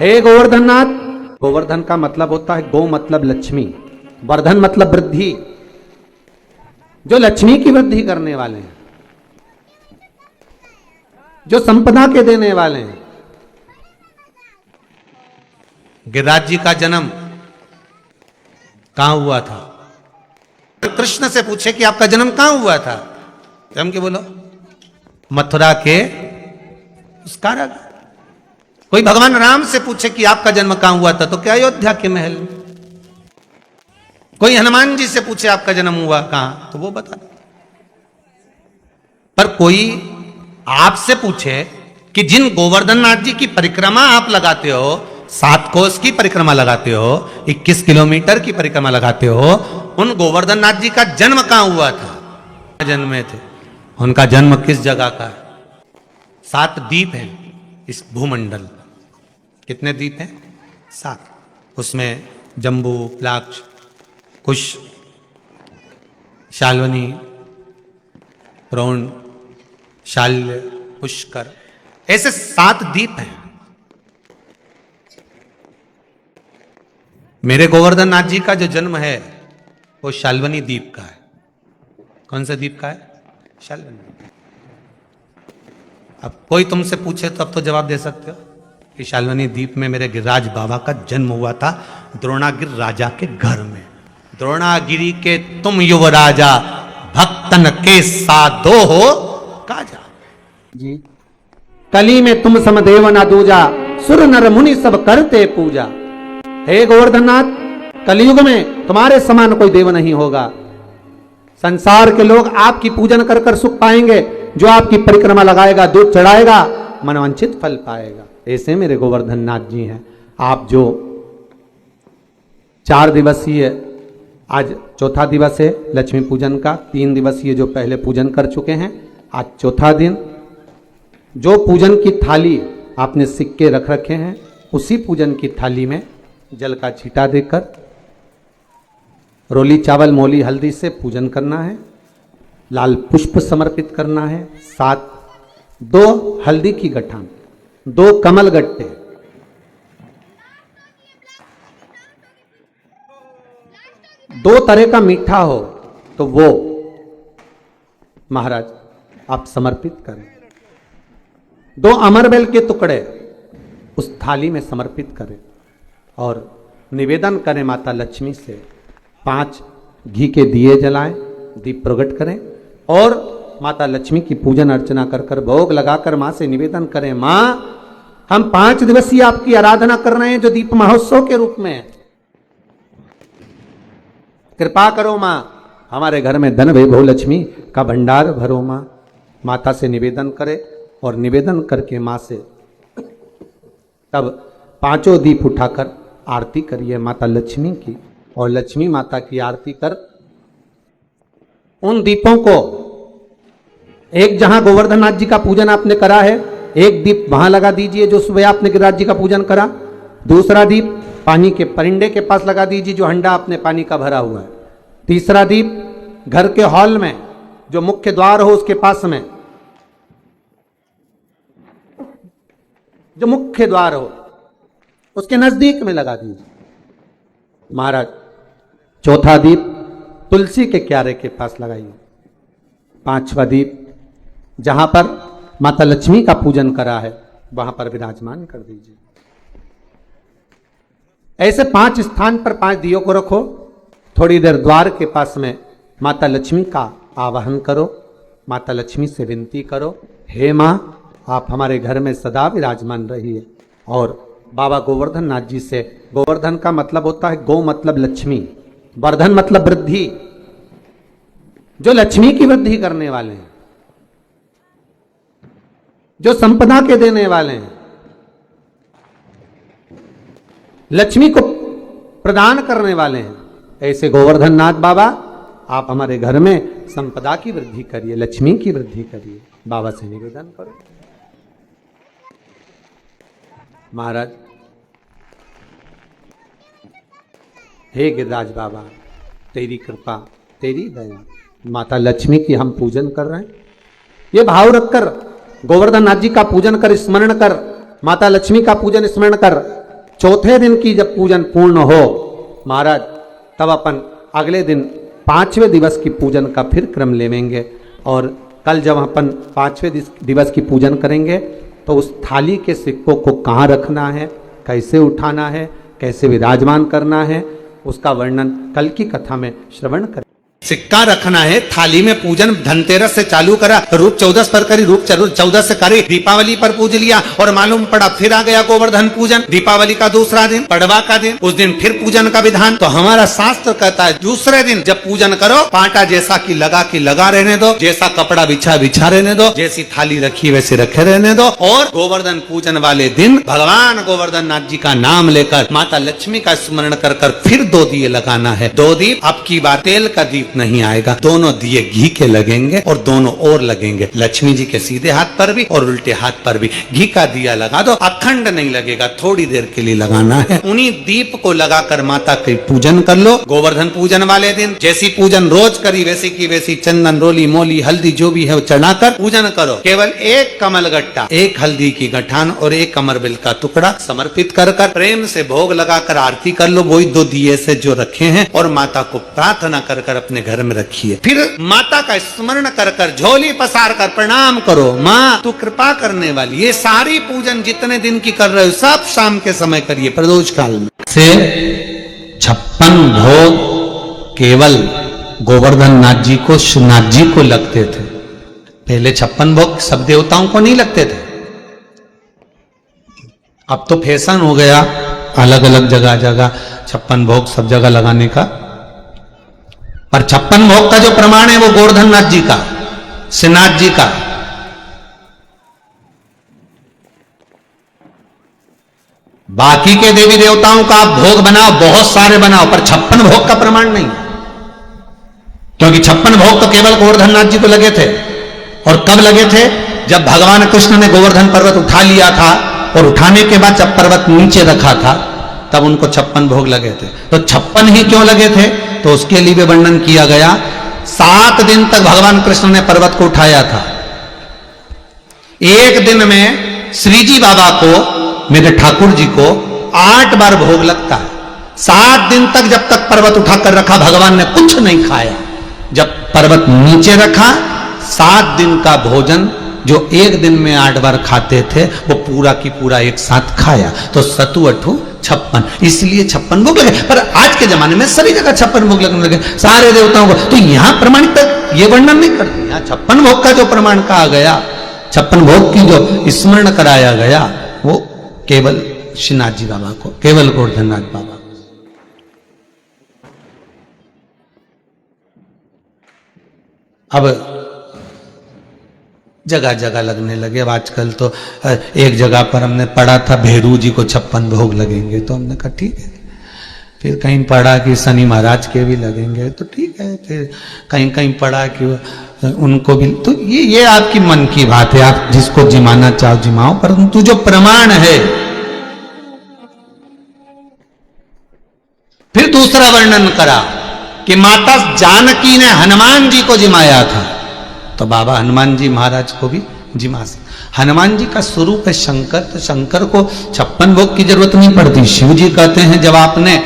हे गोवर्धननाथ। गोवर्धन का मतलब होता है गौ मतलब लक्ष्मी, वर्धन मतलब वृद्धि, जो लक्ष्मी की वृद्धि करने वाले हैं, जो संपदा के देने वाले हैं। गिरिराज जी का जन्म कहां हुआ था? कृष्ण से पूछे कि आपका जन्म कहां हुआ था, हम के बोलो मथुरा के उस कारागार। कोई भगवान राम से पूछे कि आपका जन्म कहां हुआ था, तो क्या अयोध्या के महल में। कोई हनुमान जी से पूछे आपका जन्म हुआ कहां, तो वो बता दे। पर कोई आपसे पूछे कि जिन गोवर्धननाथ जी की परिक्रमा आप लगाते हो, 7 कोस की परिक्रमा लगाते हो, 21 किलोमीटर की परिक्रमा लगाते हो, उन गोवर्धननाथ जी का जन्म कहां हुआ था? जन्मे थे। उनका जन्म किस जगह का है? 7 द्वीप हैं इस भूमंडल। कितने द्वीप हैं? 7। उसमें जम्बू, प्लाक्ष, कुश, शाल्वनी, रोण, शाल्य, पुष्कर, ऐसे 7 द्वीप हैं। मेरे गोवर्धन नाथ जी का जो जन्म है वो शाल्वनी द्वीप का है। कौन सा द्वीप का है? शाल्वनी। अब कोई तुमसे पूछे तो अब तो जवाब दे सकते हो कि शाल्वनी द्वीप में मेरे गिरिराज बाबा का जन्म हुआ था, द्रोणागिर राजा के घर में। द्रोणागिरी के तुम युवराजा, भक्तन के साधो हो काजा जी। कली में तुम समदेव न दूजा, सुर नर मुनि सब करते पूजा। हे गोवर्धननाथ, कलयुग में तुम्हारे समान कोई देव नहीं होगा। संसार के लोग आपकी पूजन कर कर सुख पाएंगे। जो आपकी परिक्रमा लगाएगा, दूध चढ़ाएगा, मनवांछित फल पाएगा। ऐसे मेरे गोवर्धननाथ जी हैं। आप जो 4 दिवसीय, आज चौथा दिवस है लक्ष्मी पूजन का, 3 दिवसीय जो पहले पूजन कर चुके हैं, आज चौथा दिन। जो पूजन की थाली आपने सिक्के रख रखे हैं, उसी पूजन की थाली में जल का छींटा देकर रोली चावल मोली हल्दी से पूजन करना है। लाल पुष्प समर्पित करना है। 7 2 हल्दी की गठान, 2 कमल गट्टे, 2 तरह का मीठा हो तो वो महाराज आप समर्पित करें। 2 अमरबेल के टुकड़े उस थाली में समर्पित करें और निवेदन करें माता लक्ष्मी से। 5 घी के दिए जलाएं, दीप प्रकट करें और माता लक्ष्मी की पूजन अर्चना कर कर भोग लगाकर मां से निवेदन करें, मां हम 5 दिवसीय आपकी आराधना कर रहे हैं जो दीप महोत्सव के रूप में है। कृपा करो मां, हमारे घर में धन वैभव लक्ष्मी का भंडार भरो मां। माता से निवेदन करे और निवेदन करके मां से तब 5 दीप उठाकर आरती करिए माता लक्ष्मी की। और लक्ष्मी माता की आरती कर उन दीपों को, एक जहां गोवर्धननाथ जी का पूजन आपने करा है, एक दीप वहां लगा दीजिए जो सुबह आपने गिरिराज जी का पूजन करा। दूसरा दीप पानी के परिंडे के पास लगा दीजिए जो हंडा आपने पानी का भरा हुआ है। तीसरा दीप घर के हॉल में जो मुख्य द्वार हो उसके पास में, जो मुख्य द्वार हो उसके नजदीक में लगा दीजिए महाराज। चौथा दीप तुलसी के क्यारे के पास लगाइए। 5वां दीप जहां पर माता लक्ष्मी का पूजन करा है वहां पर विराजमान कर दीजिए। ऐसे 5 स्थान पर 5 दियों को रखो। थोड़ी देर द्वार के पास में माता लक्ष्मी का आवाहन करो, माता लक्ष्मी से विनती करो, हे मां आप हमारे घर में सदा विराजमान रहिए। और बाबा गोवर्धन नाथ जी से, गोवर्धन का मतलब होता है गौ मतलब लक्ष्मी, वर्धन मतलब वृद्धि, जो लक्ष्मी की वृद्धि करने वाले हैं, जो संपदा के देने वाले हैं, लक्ष्मी को प्रदान करने वाले हैं। ऐसे गोवर्धन नाथ बाबा आप हमारे घर में संपदा की वृद्धि करिए, लक्ष्मी की वृद्धि करिए। बाबा से निवेदन करो। महाराज, हे गिरिराज बाबा तेरी कृपा, तेरी दया, माता लक्ष्मी की हम पूजन कर रहे हैं। ये भाव रखकर गोवर्धन नाथ जी का पूजन कर, स्मरण कर, माता लक्ष्मी का पूजन स्मरण कर, चौथे दिन की जब पूजन पूर्ण हो महाराज, तब अपन अगले दिन 5वें दिवस की पूजन का फिर क्रम लेवेंगे। और कल जब अपन 5वें दिवस की पूजन करेंगे तो उस थाली के सिक्कों को कहाँ रखना है, कैसे उठाना है, कैसे विराजमान करना है, उसका वर्णन कल की कथा में श्रवण करें। सिक्का रखना है थाली में। पूजन धनतेरस से चालू करा, रूप 14 पर करी, रूप 14 से करी, दीपावली पर पूज लिया और मालूम पड़ा फिर आ गया गोवर्धन पूजन, दीपावली का दूसरा दिन, पड़वा का दिन, उस दिन फिर पूजन का विधान। तो हमारा शास्त्र कहता है दूसरे दिन जब पूजन करो, पाटा जैसा की लगा रहने दो, जैसा कपड़ा बिछा रहने दो, जैसी थाली रखी वैसे रखे रहने दो। और गोवर्धन पूजन वाले दिन भगवान गोवर्धन नाथ जी का नाम लेकर माता लक्ष्मी का स्मरण कर फिर 2 दिए लगाना है। 2 दीप, अब की बार तेल का दीप नहीं आएगा, दोनों दिए घी के लगेंगे और दोनों ओर लगेंगे, लक्ष्मी जी के सीधे हाथ पर भी और उल्टे हाथ पर भी। घी का दिया लगा दो, अखंड नहीं लगेगा, थोड़ी देर के लिए लगाना है। उन्हीं दीप को लगाकर माता के पूजन कर लो। गोवर्धन पूजन वाले दिन जैसी पूजन रोज करी वैसी की वैसी चंदन, रोली, मोली, हल्दी जो भी है वो चढ़ाकर पूजन करो। केवल एक कमल गट्टा, एक हल्दी की गठान और एक अमरबिल का टुकड़ा समर्पित कर प्रेम से भोग लगाकर आरती कर लो, वही 2 दिए से जो रखे हैं, और माता को प्रार्थना कर अपने घर में रखिए। फिर माता का स्मरण कर झोली पसार कर प्रणाम करो, माँ तू कृपा करने वाली। ये सारी पूजन जितने दिन की कर रहे हो सब शाम के समय करिए, प्रदोष काल में। से 56 भोग केवल गोवर्धन नाथ जी को, श्रीनाथ जी को लगते थे। पहले 56 भोग सब देवताओं को नहीं लगते थे। अब तो फैशन हो गया अलग अलग जगह 56 भोग सब जगह लगाने का। पर 56 भोग का जो प्रमाण है वो गोवर्धन नाथ जी का, श्रीनाथ जी का। बाकी के देवी देवताओं का आप भोग बनाओ, बहुत सारे बनाओ, पर 56 भोग का प्रमाण नहीं, क्योंकि 56 भोग तो केवल गोवर्धन नाथ जी को लगे थे। और कब लगे थे? जब भगवान कृष्ण ने गोवर्धन पर्वत उठा लिया था, और उठाने के बाद जब पर्वत नीचे रखा था तब उनको 56 भोग लगे थे। तो 56 ही क्यों लगे थे? तो उसके लिए भी वर्णन किया गया। 7 दिन तक भगवान कृष्ण ने पर्वत को उठाया था। एक दिन में श्री जी बाबा को, मेरे ठाकुर जी को 8 बार भोग लगता है। 7 दिन तक जब तक पर्वत उठाकर रखा भगवान ने कुछ नहीं खाया। जब पर्वत नीचे रखा, 7 दिन का भोजन जो एक दिन में 8 बार खाते थे वो पूरा की पूरा एक साथ खाया। तो 7 8 56, इसलिए 56 भोग लगे। पर आज के जमाने में सभी जगह 56 भोग लगने लगे सारे देवताओं को। तो यहां प्रमाणित ये वर्णन नहीं करते। यहाँ 56 भोग का जो प्रमाण कहा गया, 56 भोग की जो स्मरण कराया गया, वो केवल श्रीनाथ जी बाबा को, केवल गोवर्धननाथ बाबा। अब जगह जगह लगने लगे। अब आजकल तो एक जगह पर हमने पढ़ा था भेरू जी को 56 भोग लगेंगे, तो हमने कहा ठीक है। फिर कहीं पढ़ा कि शनि महाराज के भी लगेंगे, तो ठीक है। फिर कहीं कहीं पढ़ा कि उनको भी, तो ये आपकी मन की बात है, आप जिसको जिमाना चाहो जिमाओ, परंतु जो प्रमाण है। फिर दूसरा वर्णन करा कि माता जानकी ने हनुमान जी को जिमाया था, तो बाबा हनुमान जी महाराज को भी जिमा से। हनुमान जी का स्वरूप है शंकर, तो शंकर को 56 भोग की जरूरत नहीं पड़ती। शिव जी कहते हैं जब आपने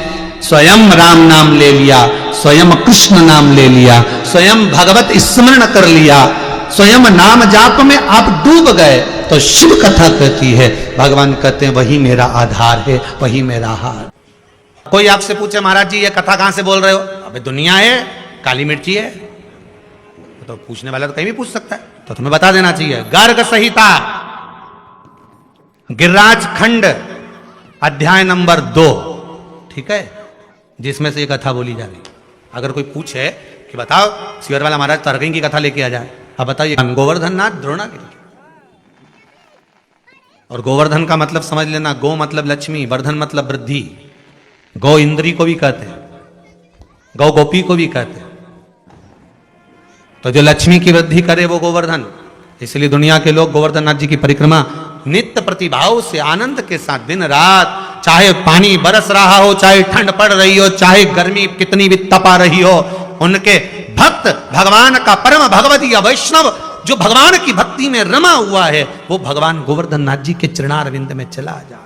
स्वयं राम नाम ले लिया, स्वयं कृष्ण नाम ले लिया, स्वयं भगवत स्मरण कर लिया, स्वयं नाम जाप में आप डूब गए, तो शिव कथा कहती है, भगवान कहते हैं वही मेरा आधार है, वही मेरा हार। कोई आपसे पूछे महाराज जी ये कथा कहां से बोल रहे हो? अबे दुनिया है, काली मिर्ची है, तो पूछने वाला तो कहीं भी पूछ सकता है, तो तुम्हें बता देना चाहिए। गर्ग संहिता गिरिराज खंड अध्याय नंबर 2, ठीक है, जिसमें से ये कथा बोली जा रही। अगर कोई पूछे कि बताओ शिवर वाला महाराज तरकहीं की कथा लेके आ जाए, अब बताइए। गोवर्धन नाथ द्रोणागिरी, और गोवर्धन का मतलब समझ लेना, गो मतलब लक्ष्मी, वर्धन मतलब वृद्धि। गौ इंद्री को भी कहते हैं, गौ गोपी को भी कहते हैं। तो जो लक्ष्मी की वृद्धि करे वो गोवर्धन। इसलिए दुनिया के लोग गोवर्धन नाथ जी की परिक्रमा नित्य प्रतिभाव से आनंद के साथ दिन रात, चाहे पानी बरस रहा हो, चाहे ठंड पड़ रही हो, चाहे गर्मी कितनी भी तपा रही हो, उनके भक्त भगवान का परम भगवतीय वैष्णव जो भगवान की भक्ति में रमा हुआ है, वो भगवान गोवर्धन नाथ जी के चरणारविंद में चला जा।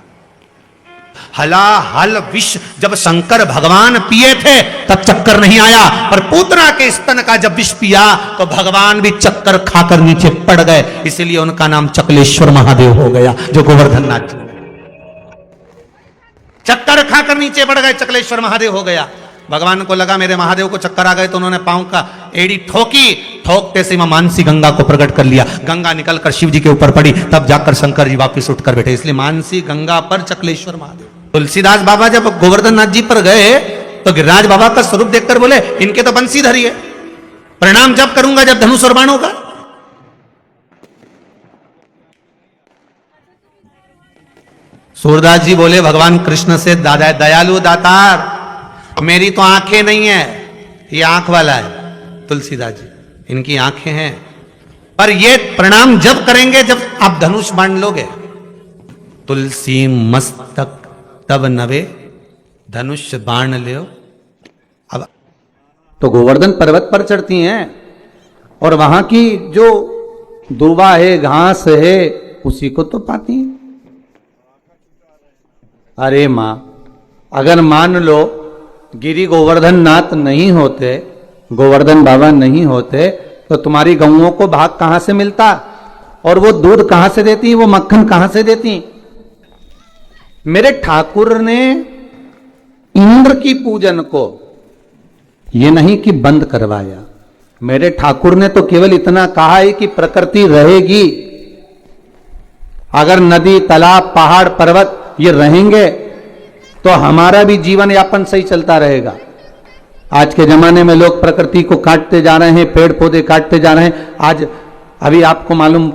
हला हल विष जब शंकर भगवान पिए थे तब चक्कर नहीं आया, पर पूतना के स्तन का जब विष पिया तो भगवान भी चक्कर खाकर नीचे पड़ गए, इसलिए उनका नाम चकलेश्वर महादेव हो गया, जो गोवर्धन नाथ जी चक्कर खाकर नीचे पड़ गए, चकलेश्वर महादेव हो गया। भगवान को लगा मेरे महादेव को चक्कर आ गए, तो उन्होंने पांव का एड़ी ठोकी, ठोकते से मानसी गंगा को प्रकट कर लिया, गंगा निकलकर शिव जी के ऊपर पड़ी, तब जाकर शंकर जी वापस उठकर बैठे, इसलिए मानसी गंगा पर चकलेश्वर महादेव। तुलसीदास बाबा जब गोवर्धन नाथ जी पर गए तो गिरिराज बाबा का स्वरूप देखकर बोले इनके तो बंसीधरी है, प्रणाम जब करूंगा जब धनुष और बाण होगा। सूरदास जी बोले भगवान कृष्ण से दादा दयालु दातार, मेरी तो आंखें नहीं है, ये आंख वाला है तुलसीदास जी, इनकी आंखें हैं, पर ये प्रणाम जब करेंगे जब आप धनुष बाण लोगे। तुलसी मस्तक तब नवे धनुष बाण ले। अब तो गोवर्धन पर्वत पर चढ़ती हैं और वहां की जो दूबा है, घास है, उसी को तो पाती हैं। अरे मां, अगर मान लो गिरी गोवर्धन नाथ नहीं होते, गोवर्धन बाबा नहीं होते, तो तुम्हारी गऊओं को भाग कहां से मिलता, और वो दूध कहां से देती, वो मक्खन कहां से देती। मेरे ठाकुर ने इंद्र की पूजन को ये नहीं कि बंद करवाया, मेरे ठाकुर ने तो केवल इतना कहा है कि प्रकृति रहेगी, अगर नदी तालाब पहाड़ पर्वत ये रहेंगे तो हमारा भी जीवन यापन सही चलता रहेगा। आज के जमाने में लोग प्रकृति को काटते जा रहे हैं, पेड़ पौधे काटते जा रहे हैं। आज अभी आपको मालूम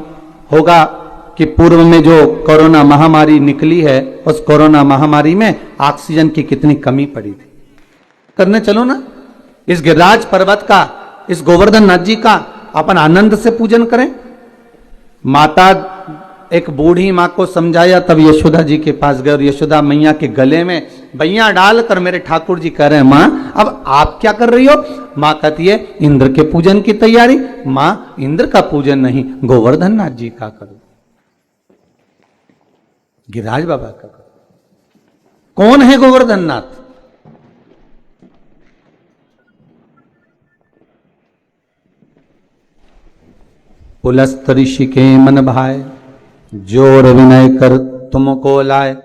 होगा कि पूर्व में जो कोरोना महामारी निकली है, उस कोरोना महामारी में ऑक्सीजन की कितनी कमी पड़ी थी। करने चलो ना, इस गिरिराज पर्वत का, इस गोवर्धन नाथ जी का अपन आनंद से पूजन करें। माता एक बूढ़ी मां को समझाया, तब यशोदा जी के पास गए और यशोदा मैया के गले में बैया डालकर मेरे ठाकुर जी कह रहे हैं मां अब आप क्या कर रही हो। मां कहती है इंद्र के पूजन की तैयारी। मां इंद्र का पूजन नहीं, गोवर्धन नाथ जी का करो, गिरिराज बाबा का करो। कौन है गोवर्धन नाथ? पुलस्त ऋषि के मन भाए, जोर विनय कर तुमको लाए।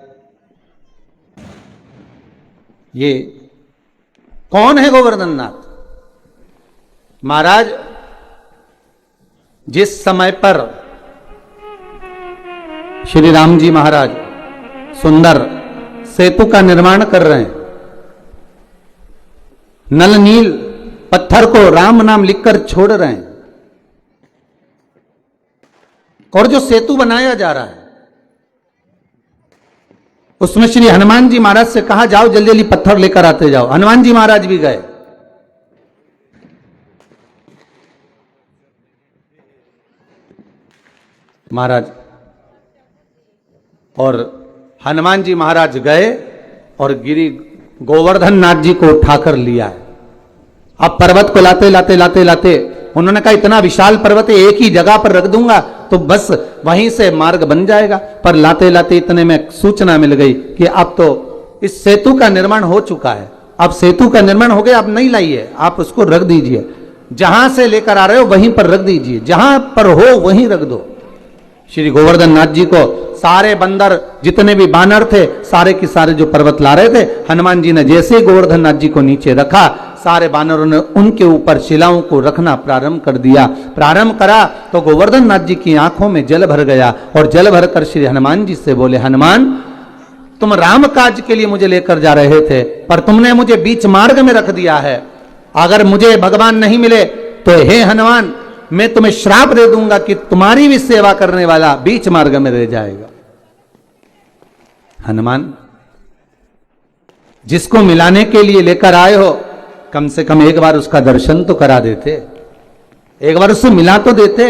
ये कौन है गोवर्धन नाथ? महाराज जिस समय पर श्री राम जी महाराज सुंदर सेतु का निर्माण कर रहे हैं, नल नील पत्थर को राम नाम लिखकर छोड़ रहे हैं, और जो सेतु बनाया जा रहा है उसमें श्री हनुमान जी महाराज से कहा जाओ जल्दी जल्दी पत्थर लेकर आते जाओ। हनुमान जी महाराज भी गए। महाराज और हनुमान जी महाराज गए और गिरी गोवर्धन नाथ जी को उठाकर लिया है। अब पर्वत को लाते लाते लाते लाते उन्होंने कहा इतना विशाल पर्वत है, एक ही जगह पर रख दूंगा तो बस वहीं से मार्ग बन जाएगा। पर लाते लाते इतने में सूचना मिल गई कि अब तो इस सेतु का निर्माण हो चुका है, अब सेतु का निर्माण हो गया, अब नहीं लाइए, आप उसको रख दीजिए, जहां से लेकर आ रहे हो वहीं पर रख दीजिए, जहां पर हो वहीं रख दो। श्री गोवर्धन नाथ जी को सारे बंदर जितने भी बानर थे सारे के सारे जो पर्वत ला रहे थे, हनुमान जी ने जैसे ही गोवर्धन नाथ जी को नीचे रखा, सारे बानरों ने उनके ऊपर शिलाओं को रखना प्रारंभ कर दिया। प्रारंभ करा तो गोवर्धन नाथ जी की आंखों में जल भर गया और जल भरकर श्री हनुमान जी से बोले हनुमान तुम राम काज के लिए मुझे लेकर जा रहे थे, पर तुमने मुझे बीच मार्ग में रख दिया है। अगर मुझे भगवान नहीं मिले तो हे हनुमान मैं तुम्हें श्राप दे दूंगा कि तुम्हारी भी सेवा करने वाला बीच मार्ग में रह जाएगा। हनुमान जिसको मिलाने के लिए लेकर आए हो कम से कम एक बार उसका दर्शन तो करा देते, एक बार उससे मिला तो देते।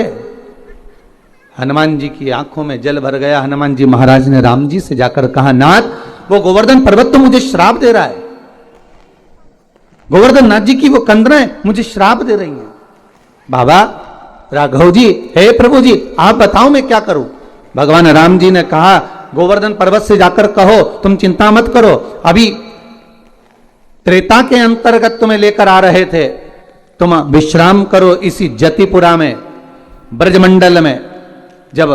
हनुमान जी की आंखों में जल भर गया। हनुमान जी महाराज ने राम जी से जाकर कहा नाथ वो गोवर्धन पर्वत तो मुझे श्राप दे रहा है, गोवर्धन नाथ जी की वो कंदरें मुझे श्राप दे रही हैं। बाबा राघव जी, हे प्रभु जी आप बताओ मैं क्या करूं। भगवान राम जी ने कहा गोवर्धन पर्वत से जाकर कहो तुम चिंता मत करो, अभी त्रेता के अंतर्गत तुम्हें लेकर आ रहे थे, तुम विश्राम करो इसी जतिपुरा में, ब्रजमंडल में। जब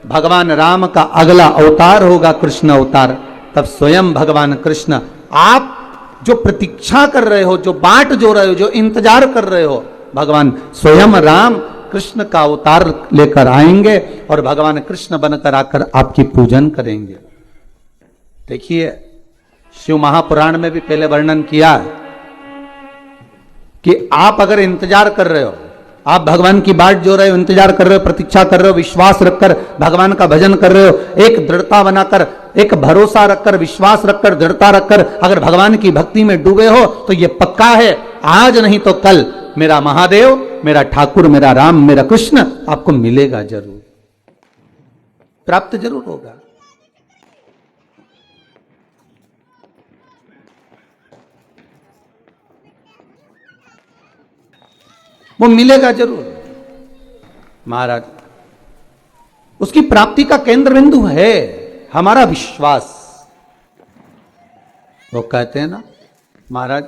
भगवान राम का अगला अवतार होगा कृष्ण अवतार, तब स्वयं भगवान कृष्ण, आप जो प्रतीक्षा कर रहे हो, जो बाट जो रहे हो, जो इंतजार कर रहे हो, भगवान स्वयं राम कृष्ण का अवतार लेकर आएंगे और भगवान कृष्ण बनकर आकर आपकी पूजन करेंगे। देखिए शिव महापुराण में भी पहले वर्णन किया कि आप अगर इंतजार कर रहे हो, आप भगवान की बाट जो रहे हो, इंतजार कर रहे हो, प्रतीक्षा कर रहे हो, विश्वास रखकर भगवान का भजन कर रहे हो, एक दृढ़ता बनाकर, एक भरोसा रखकर, विश्वास रखकर, दृढ़ता रखकर अगर भगवान की भक्ति में डूबे हो, तो यह पक्का है आज नहीं तो कल मेरा महादेव, मेरा ठाकुर, मेरा राम, मेरा कृष्ण आपको मिलेगा जरूर, प्राप्त जरूर होगा। वो मिलेगा जरूर महाराज। उसकी प्राप्ति का केंद्र बिंदु है हमारा विश्वास। वो कहते हैं ना महाराज,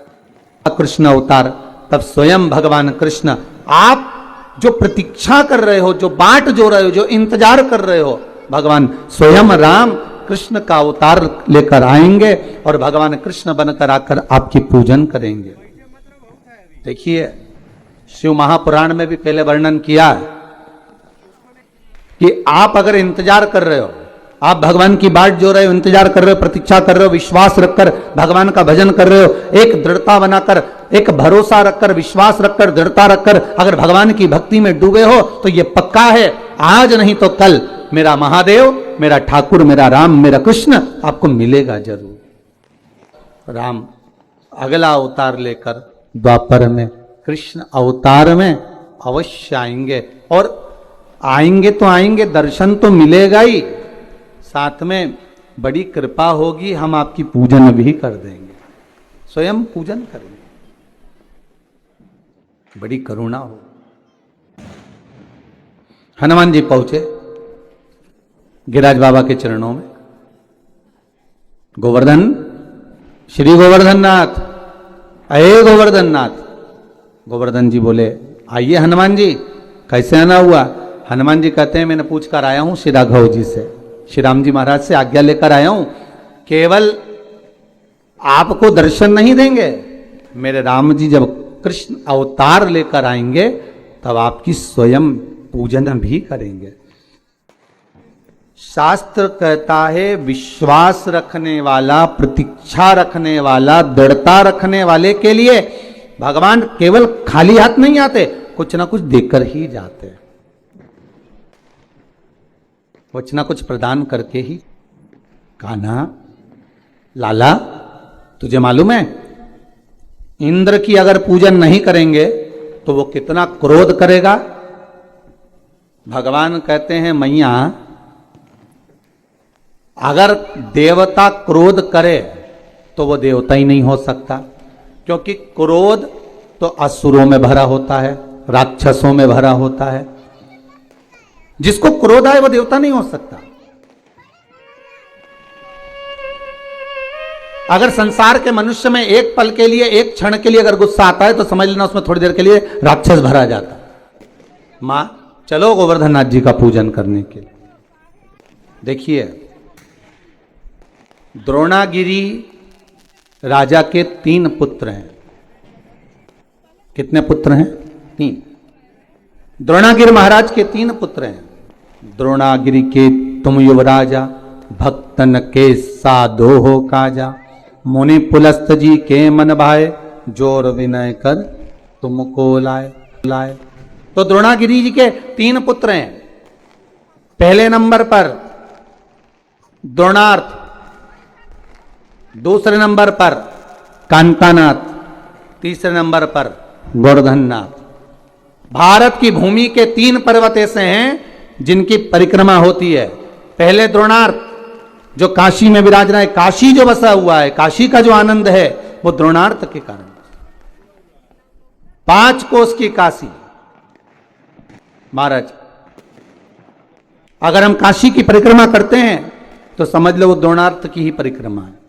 कृष्ण अवतार, तब स्वयं भगवान कृष्ण, आप जो प्रतीक्षा कर रहे हो, जो बाट जो रहे हो, जो इंतजार कर रहे हो, भगवान स्वयं राम कृष्ण का अवतार लेकर आएंगे और भगवान कृष्ण बनकर आकर आपकी पूजन करेंगे। देखिए शिव महापुराण में भी पहले वर्णन किया कि आप अगर इंतजार कर रहे हो, आप भगवान की बाट जो रहे हो, इंतजार कर रहे हो, प्रतीक्षा कर रहे हो, विश्वास रखकर भगवान का भजन कर रहे हो, एक दृढ़ता बनाकर, एक भरोसा रखकर, विश्वास रखकर, दृढ़ता रखकर अगर भगवान की भक्ति में डूबे हो, तो यह पक्का है आज नहीं तो कल मेरा महादेव, मेरा ठाकुर, मेरा राम, मेरा कृष्ण आपको मिलेगा जरूर। राम अगला अवतार लेकर द्वापर में, कृष्ण अवतार में अवश्य आएंगे, और आएंगे तो आएंगे, दर्शन तो मिलेगा ही, साथ में बड़ी कृपा होगी, हम आपकी पूजन भी कर देंगे, स्वयं पूजन करेंगे, बड़ी करुणा हो। हनुमान जी पहुंचे गिरिराज बाबा के चरणों में, गोवर्धन, श्री गोवर्धन नाथ, अये गोवर्धन नाथ। गोवर्धन जी बोले आइए हनुमान जी, कैसे आना हुआ? हनुमान जी कहते हैं मैंने पूछ कर आया हूं श्री राघव जी से, श्री राम जी महाराज से आज्ञा लेकर आया हूं, केवल आपको दर्शन नहीं देंगे, मेरे राम जी जब कृष्ण अवतार लेकर आएंगे तब आपकी स्वयं पूजन भी करेंगे। शास्त्र कहता है विश्वास रखने वाला, प्रतीक्षा रखने वाला, दृढ़ता रखने वाले के लिए भगवान केवल खाली हाथ नहीं आते, कुछ ना कुछ देकर ही जाते, कुछ ना कुछ प्रदान करके ही। कान्हा, लाला, तुझे मालूम है इंद्र की अगर पूजन नहीं करेंगे तो वो कितना क्रोध करेगा? भगवान कहते हैं मैया, अगर देवता क्रोध करे तो वो देवता ही नहीं हो सकता, क्योंकि क्रोध तो असुरों में भरा होता है, राक्षसों में भरा होता है, जिसको क्रोध आए वो देवता नहीं हो सकता। अगर संसार के मनुष्य में एक पल के लिए, एक क्षण के लिए अगर गुस्सा आता है तो समझ लेना उसमें थोड़ी देर के लिए राक्षस भरा जाता। मां चलो गोवर्धन नाथ जी का पूजन करने के लिए। देखिए द्रोणागिरी राजा के 3 पुत्र हैं। कितने पुत्र हैं? 3। द्रोणागिरी महाराज के 3 पुत्र हैं। द्रोणागिरी के तुम युवराजा, भक्तन के साधो हो काजा, मुनि पुलस्त जी के मन भाए, जोर विनय कर तुमको लाए। तो द्रोणागिरी जी के 3 पुत्र हैं। पहले नंबर पर द्रोणार्थ, दूसरे नंबर पर कांतानाथ, तीसरे नंबर पर गोवर्धननाथ। भारत की भूमि के 3 पर्वत ऐसे हैं जिनकी परिक्रमा होती है। पहले द्रोणार्थ जो काशी में विराजना है, काशी जो बसा हुआ है, काशी का जो आनंद है वो द्रोणार्थ के कारण। 5 कोस की काशी। महाराज अगर हम काशी की परिक्रमा करते हैं तो समझ लो वो द्रोणार्थ की ही परिक्रमा है।